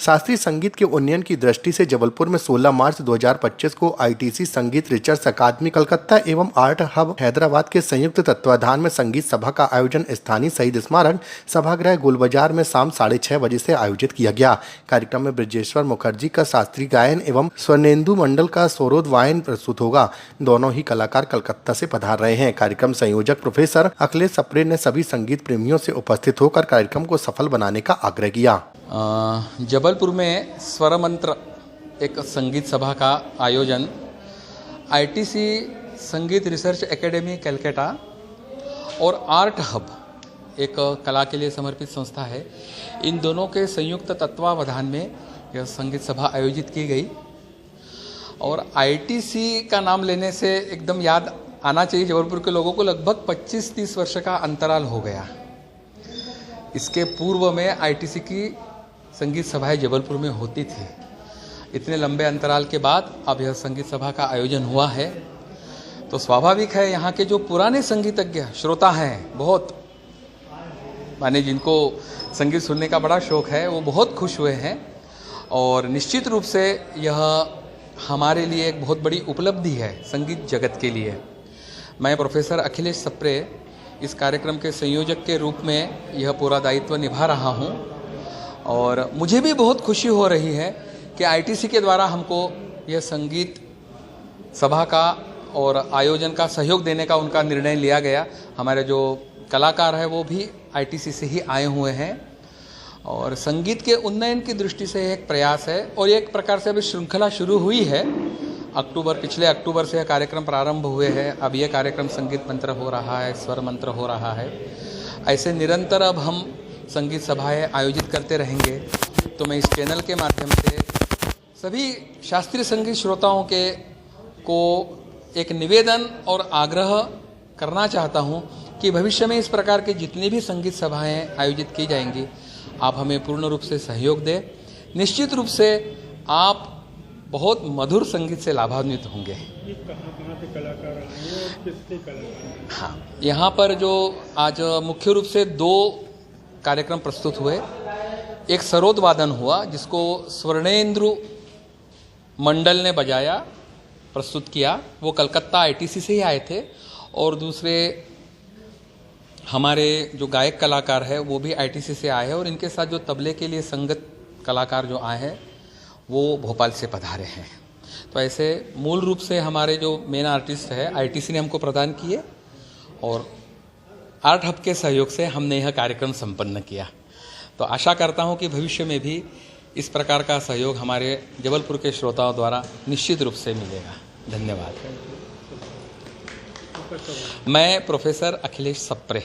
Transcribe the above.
शास्त्रीय संगीत के उन्नयन की दृष्टि से जबलपुर में 16 मार्च 2025 को आईटीसी संगीत रिसर्च अकादमी कलकत्ता एवं आर्ट हब हैदराबाद के संयुक्त तत्वाधान में संगीत सभा का आयोजन स्थानीय शहीद स्मारक सभागृह गोलबाजार में शाम 6:30 बजे से आयोजित किया गया। कार्यक्रम में ब्रजेश्वर मुखर्जी का शास्त्रीय गायन एवं स्वर्णेंदु मंडल का सरोद वायन प्रस्तुत होगा। दोनों ही कलाकार कलकत्ता से पधार रहे हैं। कार्यक्रम संयोजक प्रोफेसर अखिलेश सप्रे ने सभी संगीत प्रेमियों से उपस्थित होकर कार्यक्रम को सफल बनाने का आग्रह किया। जबलपुर में स्वर मंत्र एक संगीत सभा का आयोजन आईटीसी संगीत रिसर्च एकेडमी कलकत्ता और आर्ट हब एक कला के लिए समर्पित संस्था है, इन दोनों के संयुक्त तत्वावधान में यह संगीत सभा आयोजित की गई। और आईटीसी का नाम लेने से एकदम याद आना चाहिए जबलपुर के लोगों को, लगभग 25-30 वर्ष का अंतराल हो गया। इसके पूर्व में आईटीसी की संगीत सभाएं जबलपुर में होती थी। इतने लंबे अंतराल के बाद अब यह संगीत सभा का आयोजन हुआ है, तो स्वाभाविक है यहाँ के जो पुराने संगीतज्ञ श्रोता हैं, बहुत माने जिनको संगीत सुनने का बड़ा शौक है, वो बहुत खुश हुए हैं। और निश्चित रूप से यह हमारे लिए एक बहुत बड़ी उपलब्धि है संगीत जगत के लिए। मैं प्रोफेसर अखिलेश सप्रे इस कार्यक्रम के संयोजक के रूप में यह पूरा दायित्व निभा रहा हूं और मुझे भी बहुत खुशी हो रही है कि आईटीसी के द्वारा हमको यह संगीत सभा का और आयोजन का सहयोग देने का उनका निर्णय लिया गया। हमारे जो कलाकार हैं वो भी आईटीसी से ही आए हुए हैं और संगीत के उन्नयन की दृष्टि से एक प्रयास है और एक प्रकार से अभी श्रृंखला शुरू हुई है। पिछले अक्टूबर से यह कार्यक्रम प्रारंभ हुए हैं। अब यह कार्यक्रम संगीत मंत्र हो रहा है, स्वर मंत्र हो रहा है। ऐसे निरंतर अब हम संगीत सभाएं आयोजित करते रहेंगे। तो मैं इस चैनल के माध्यम से सभी शास्त्रीय संगीत श्रोताओं को एक निवेदन और आग्रह करना चाहता हूं कि भविष्य में इस प्रकार के जितनी भी संगीत सभाएं आयोजित की जाएंगी, आप हमें पूर्ण रूप से सहयोग दें। निश्चित रूप से आप बहुत मधुर संगीत से लाभान्वित होंगे। ये कहाँ से कलाकार आए हैं और किसके कलाकार? हाँ, यहाँ पर जो आज मुख्य रूप से 2 कार्यक्रम प्रस्तुत हुए। एक सरोद वादन हुआ जिसको स्वर्णेंदु मंडल ने बजाया, प्रस्तुत किया, वो कलकत्ता आईटीसी से ही आए थे। और दूसरे हमारे जो गायक कलाकार है वो भी आईटीसी से आए हैं और इनके साथ जो तबले के लिए संगत कलाकार जो आए हैं वो भोपाल से पधारे हैं। तो ऐसे मूल रूप से हमारे जो मेन आर्टिस्ट है आईटीसी ने हमको प्रदान किए और आर्ट हब के सहयोग से हमने यह कार्यक्रम संपन्न किया। तो आशा करता हूं कि भविष्य में भी इस प्रकार का सहयोग हमारे जबलपुर के श्रोताओं द्वारा निश्चित रूप से मिलेगा। धन्यवाद। मैं प्रोफेसर अखिलेश सप्रे।